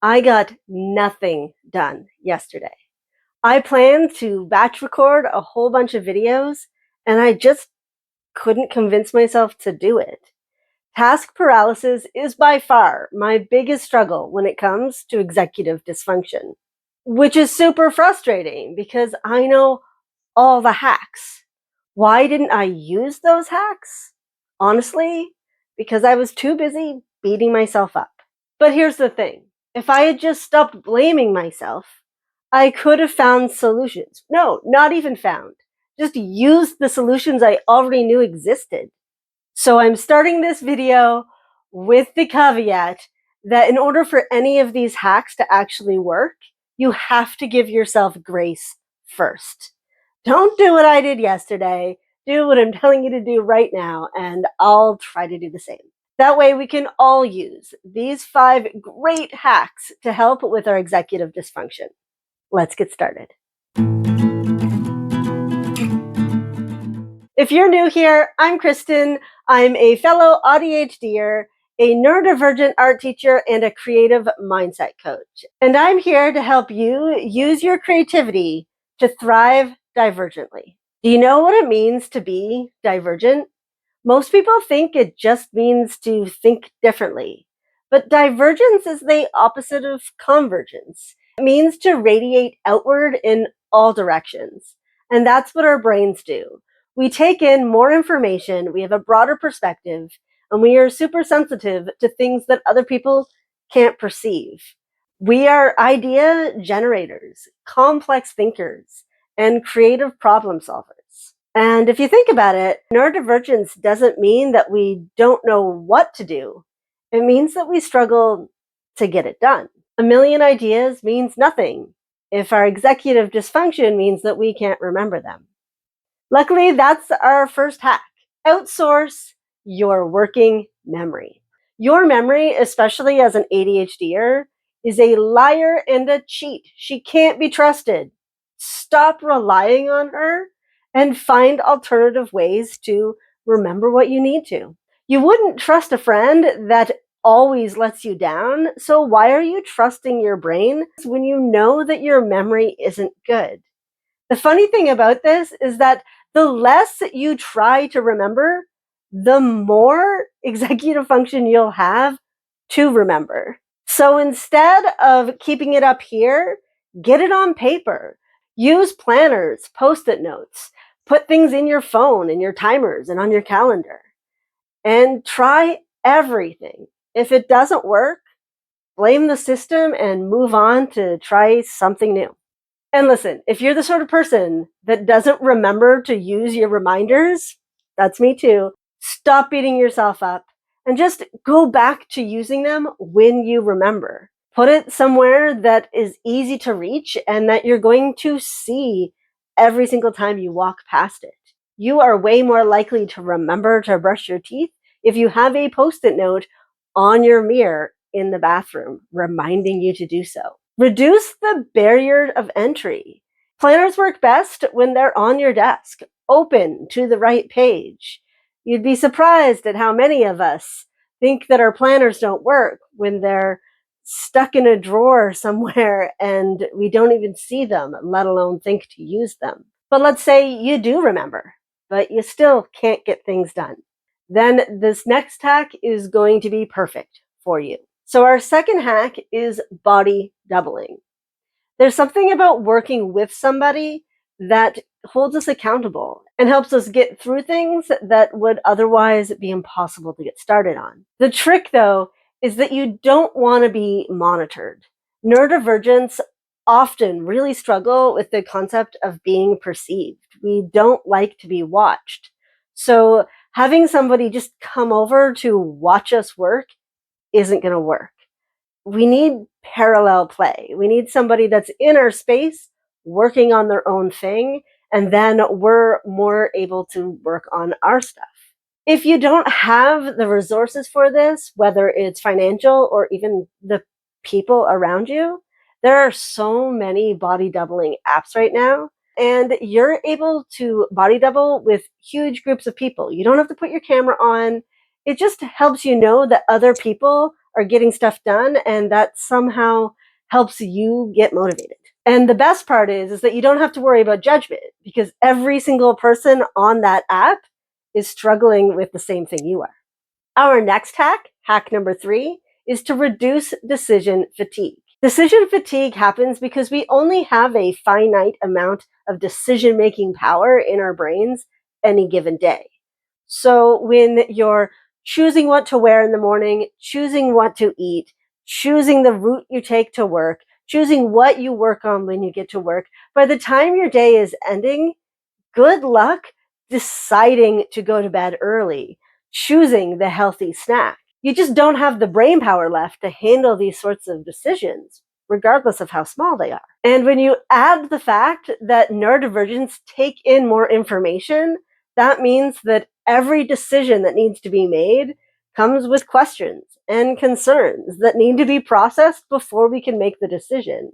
I got nothing done yesterday. I planned to batch record a whole bunch of videos, and I just couldn't convince myself to do it. Task paralysis is by far my biggest struggle when it comes to executive dysfunction, which is super frustrating because I know all the hacks. Why didn't I use those hacks? Honestly, because I was too busy beating myself up. But here's the thing. If I had just stopped blaming myself, I could have found solutions. No, not even found. Just used the solutions I already knew existed. So I'm starting this video with the caveat that in order for any of these hacks to actually work, you have to give yourself grace first. Don't do what I did yesterday. Do what I'm telling you to do right now, and I'll try to do the same. That way we can all use these 5 great hacks to help with our executive dysfunction. Let's get started. If you're new here, I'm Kristen. I'm a fellow ADHDer, a neurodivergent art teacher, and a creative mindset coach. And I'm here to help you use your creativity to thrive divergently. Do you know what it means to be divergent? Most people think it just means to think differently. But divergence is the opposite of convergence. It means to radiate outward in all directions. And that's what our brains do. We take in more information, we have a broader perspective, and we are super sensitive to things that other people can't perceive. We are idea generators, complex thinkers, and creative problem solvers. And if you think about it, neurodivergence doesn't mean that we don't know what to do. It means that we struggle to get it done. A million ideas means nothing if our executive dysfunction means that we can't remember them. Luckily, that's our first hack. Outsource your working memory. Your memory, especially as an ADHDer, is a liar and a cheat. She can't be trusted. Stop relying on her and find alternative ways to remember what you need to. You wouldn't trust a friend that always lets you down, so why are you trusting your brain when you know that your memory isn't good? The funny thing about this is that the less you try to remember, the more executive function you'll have to remember. So instead of keeping it up here, get it on paper. Use planners, post-it notes, put things in your phone, in your timers, and on your calendar. And try everything. If it doesn't work, blame the system and move on to try something new. And listen, if you're the sort of person that doesn't remember to use your reminders, that's me too, stop beating yourself up and just go back to using them when you remember. Put it somewhere that is easy to reach and that you're going to see every single time you walk past it. You are way more likely to remember to brush your teeth if you have a post-it note on your mirror in the bathroom reminding you to do so. Reduce the barrier of entry. Planners work best when they're on your desk, open to the right page. You'd be surprised at how many of us think that our planners don't work when they're stuck in a drawer somewhere and we don't even see them, let alone think to use them. But let's say you do remember, but you still can't get things done. Then this next hack is going to be perfect for you. So our second hack is body doubling. There's something about working with somebody that holds us accountable and helps us get through things that would otherwise be impossible to get started on. The trick, though, is that you don't want to be monitored. Neurodivergents often really struggle with the concept of being perceived. We don't like to be watched. So having somebody just come over to watch us work isn't going to work. We need parallel play. We need somebody that's in our space working on their own thing, and then we're more able to work on our stuff. If you don't have the resources for this, whether it's financial or even the people around you, there are so many body doubling apps right now, and you're able to body double with huge groups of people. You don't have to put your camera on. It just helps you know that other people are getting stuff done, and that somehow helps you get motivated. And the best part is that you don't have to worry about judgment because every single person on that app is struggling with the same thing you are. Our next hack number 3, is to reduce decision fatigue. Decision fatigue happens because we only have a finite amount of decision-making power in our brains any given day. So when you're choosing what to wear in the morning, choosing what to eat, choosing the route you take to work, choosing what you work on when you get to work, by the time your day is ending, good luck deciding to go to bed early, choosing the healthy snack. You just don't have the brain power left to handle these sorts of decisions, regardless of how small they are. And when you add the fact that neurodivergents take in more information, that means that every decision that needs to be made comes with questions and concerns that need to be processed before we can make the decision.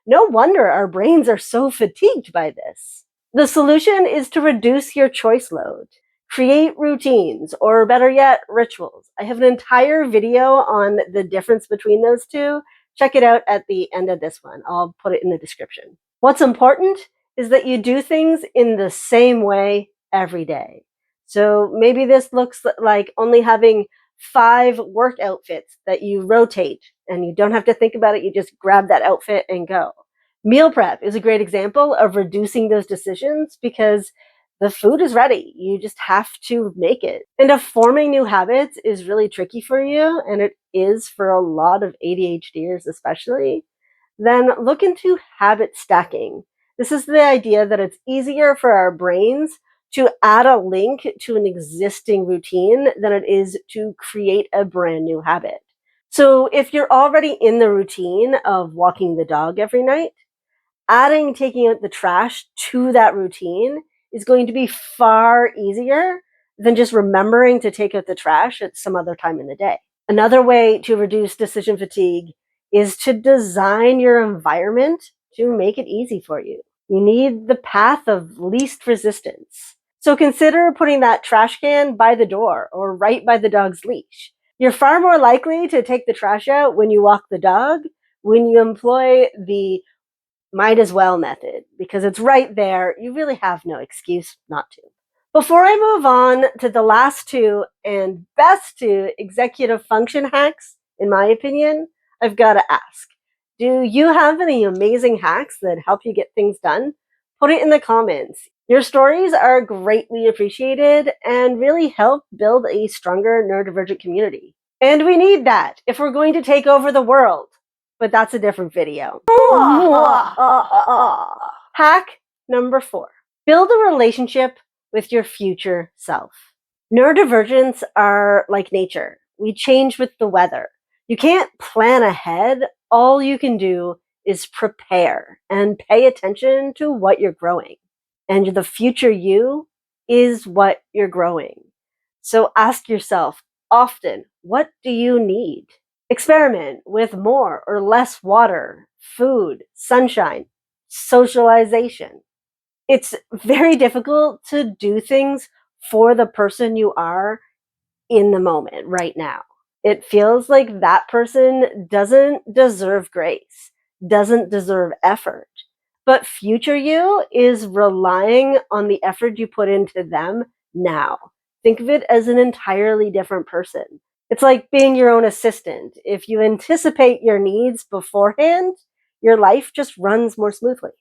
No wonder our brains are so fatigued by this. The solution is to reduce your choice load. Create routines, or better yet, rituals. I have an entire video on the difference between those two. Check it out at the end of this one. I'll put it in the description. What's important is that you do things in the same way every day. So maybe this looks like only having 5 work outfits that you rotate, and you don't have to think about it. You just grab that outfit and go. Meal prep is a great example of reducing those decisions because the food is ready. You just have to make it. And if forming new habits is really tricky for you, and it is for a lot of ADHDers especially, then look into habit stacking. This is the idea that it's easier for our brains to add a link to an existing routine than it is to create a brand new habit. So if you're already in the routine of walking the dog every night, adding taking out the trash to that routine is going to be far easier than just remembering to take out the trash at some other time in the day. Another way to reduce decision fatigue is to design your environment to make it easy for you. You need the path of least resistance. So consider putting that trash can by the door or right by the dog's leash. You're far more likely to take the trash out when you walk the dog when you employ the might as well method, because it's right there. You really have no excuse not to. Before I move on to the last 2 and best 2 executive function hacks, in my opinion, I've got to ask, do you have any amazing hacks that help you get things done? Put it in the comments. Your stories are greatly appreciated and really help build a stronger neurodivergent community. And we need that if we're going to take over the world. But that's a different video. Hack number 4. Build a relationship with your future self. Neurodivergents are like nature. We change with the weather. You can't plan ahead. All you can do is prepare and pay attention to what you're growing. And the future you is what you're growing. So ask yourself often, what do you need? Experiment with more or less water, food, sunshine, socialization. It's very difficult to do things for the person you are in the moment right now. It feels like that person doesn't deserve grace, doesn't deserve effort. But future you is relying on the effort you put into them now. Think of it as an entirely different person. It's like being your own assistant. If you anticipate your needs beforehand, your life just runs more smoothly.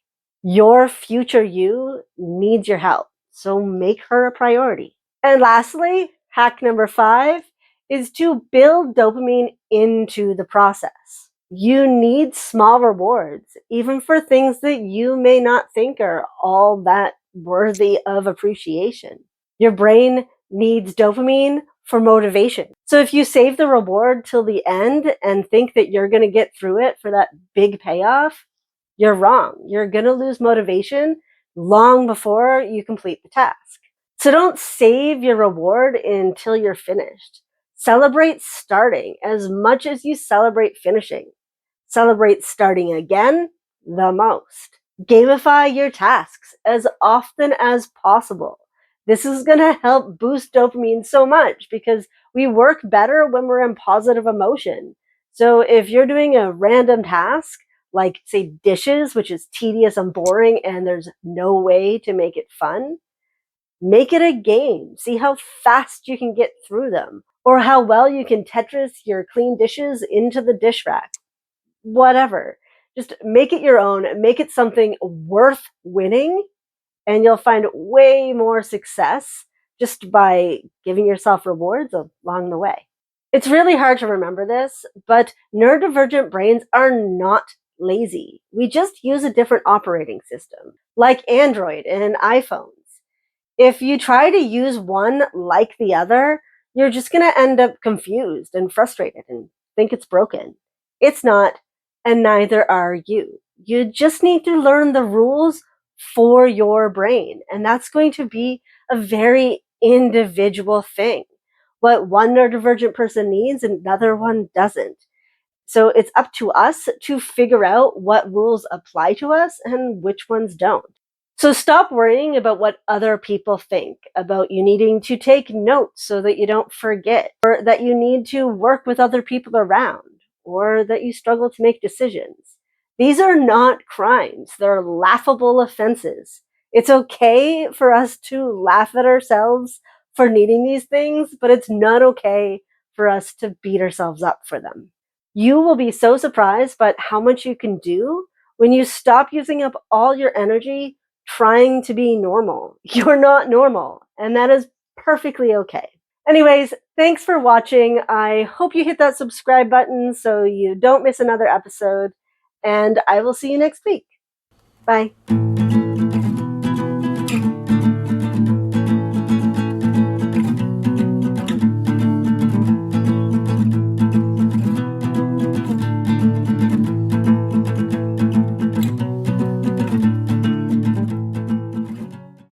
Your future you needs your help, so make her a priority. And lastly, hack number 5 is to build dopamine into the process. You need small rewards, even for things that you may not think are all that worthy of appreciation. Your brain needs dopamine for motivation. So if you save the reward till the end and think that you're going to get through it for that big payoff, you're wrong. You're going to lose motivation long before you complete the task. So don't save your reward until you're finished. Celebrate starting as much as you celebrate finishing. Celebrate starting again the most. Gamify your tasks as often as possible. This is going to help boost dopamine so much because we work better when we're in positive emotion. So if you're doing a random task, like say dishes, which is tedious and boring, and there's no way to make it fun, make it a game. See how fast you can get through them, or how well you can Tetris your clean dishes into the dish rack. Whatever. Just make it your own, make it something worth winning, and you'll find way more success just by giving yourself rewards along the way. It's really hard to remember this, but neurodivergent brains are not lazy. We just use a different operating system, like Android and iPhones. If you try to use one like the other, you're just going to end up confused and frustrated and think it's broken. It's not, and neither are you. You just need to learn the rules for your brain, and that's going to be a very individual thing. What one neurodivergent person needs, another one doesn't. So it's up to us to figure out what rules apply to us and which ones don't. So stop worrying about what other people think, about you needing to take notes so that you don't forget, or that you need to work with other people around, or that you struggle to make decisions. These are not crimes, they're laughable offenses. It's okay for us to laugh at ourselves for needing these things, but it's not okay for us to beat ourselves up for them. You will be so surprised by how much you can do when you stop using up all your energy trying to be normal. You're not normal, and that is perfectly okay. Anyways, thanks for watching. I hope you hit that subscribe button so you don't miss another episode, and I will see you next week. Bye.